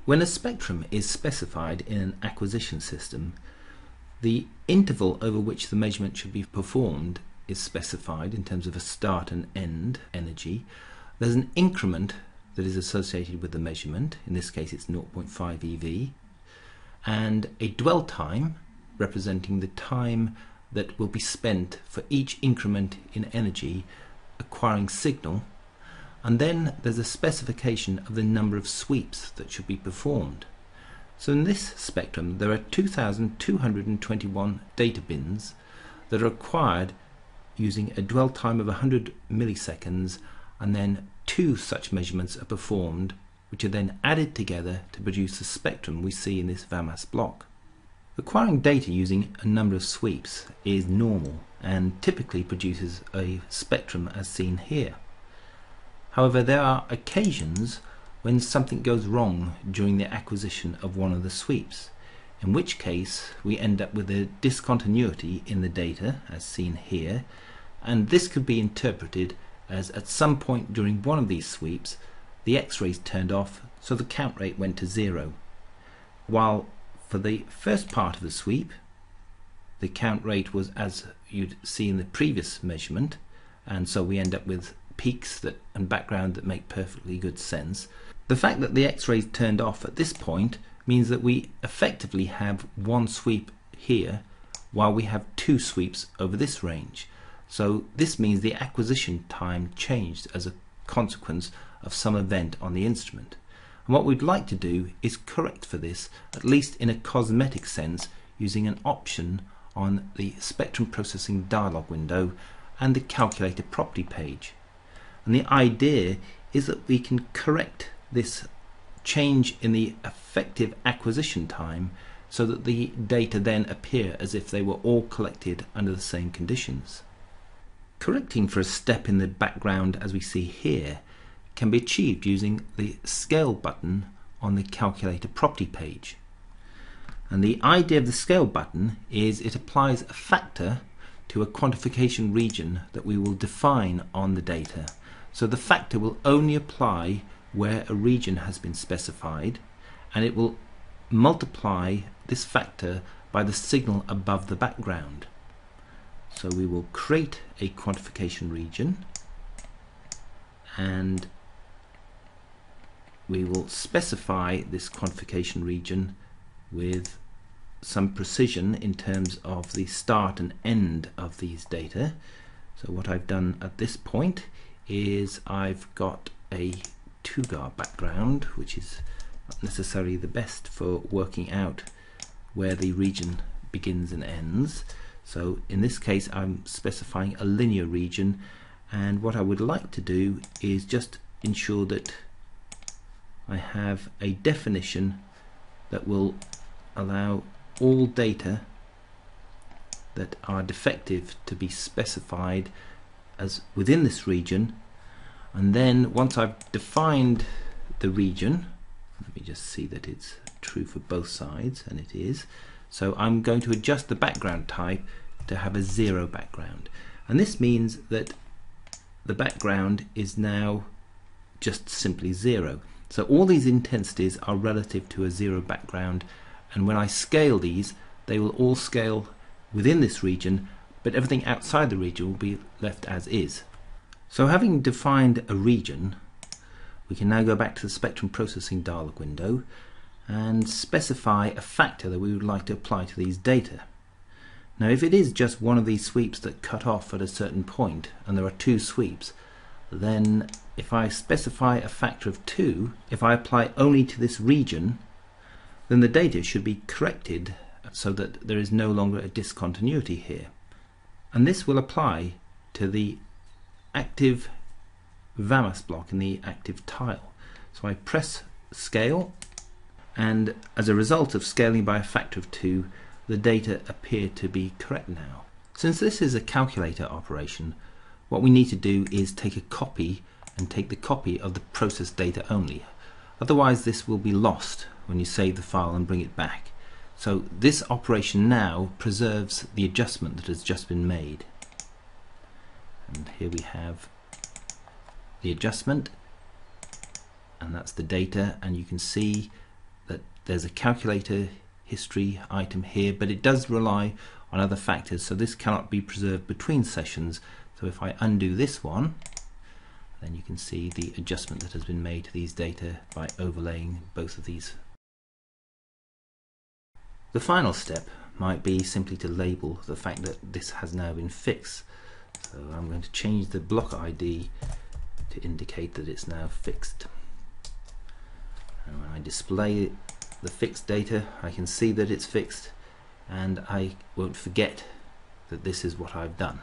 When a spectrum is specified in an acquisition system, the interval over which the measurement should be performed is specified in terms of a start and end energy. There's an increment that is associated with the measurement, in this case it's 0.5 eV, and a dwell time representing the time that will be spent for each increment in energy acquiring signal, and then there's a specification of the number of sweeps that should be performed. So in this spectrum there are 2,221 data bins that are acquired using a dwell time of 100 milliseconds, and then 2 such measurements are performed, which are then added together to produce the spectrum we see in this VAMAS block. Acquiring data using a number of sweeps is normal and typically produces a spectrum as seen here. However, there are occasions when something goes wrong during the acquisition of one of the sweeps, in which case we end up with a discontinuity in the data as seen here, and this could be interpreted as at some point during one of these sweeps the X-rays turned off, so the count rate went to 0, while for the first part of the sweep the count rate was as you'd see in the previous measurement, and so we end up with peaks and background that make perfectly good sense. The fact that the X-rays turned off at this point means that we effectively have one sweep here while we have 2 sweeps over this range. So this means the acquisition time changed as a consequence of some event on the instrument. And what we'd like to do is correct for this, at least in a cosmetic sense, using an option on the spectrum processing dialog window and the calculator property page. And the idea is that we can correct this change in the effective acquisition time so that the data then appear as if they were all collected under the same conditions. Correcting for a step in the background as we see here can be achieved using the scale button on the calculator property page. And the idea of the scale button is it applies a factor to a quantification region that we will define on the data. So the factor will only apply where a region has been specified, and it will multiply this factor by the signal above the background. So we will create a quantification region and we will specify this quantification region with some precision in terms of the start and end of these data. So what I've done at this point is I've got a 2-gar background, which is not necessarily the best for working out where the region begins and ends. So in this case I'm specifying a linear region, and what I would like to do is just ensure that I have a definition that will allow all data that are defective to be specified as within this region. And then once I've defined the region, let me just see that it's true for both sides, and it is. So I'm going to adjust the background type to have a 0 background, and this means that the background is now just simply 0. So all these intensities are relative to a 0 background, and when I scale these they will all scale within this region, but everything outside the region will be left as is. So having defined a region, we can now go back to the spectrum processing dialog window and specify a factor that we would like to apply to these data. Now if it is just one of these sweeps that cut off at a certain point and there are 2 sweeps, then if I specify a factor of 2, if I apply only to this region, then the data should be corrected so that there is no longer a discontinuity here. And this will apply to the active VAMAS block in the active tile. So I press scale, and as a result of scaling by a factor of 2, the data appear to be correct now. Since this is a calculator operation, what we need to do is take a copy and take the copy of the processed data only. Otherwise this will be lost when you save the file and bring it back. So this operation now preserves the adjustment that has just been made. And here we have the adjustment, and that's the data, and you can see there's a calculator history item here, but it does rely on other factors, so this cannot be preserved between sessions. So if I undo this one, then you can see the adjustment that has been made to these data by overlaying both of these. The final step might be simply to label the fact that this has now been fixed. So I'm going to change the block ID to indicate that it's now fixed. And when I display the fixed data, I can see that it's fixed, and I won't forget that this is what I've done.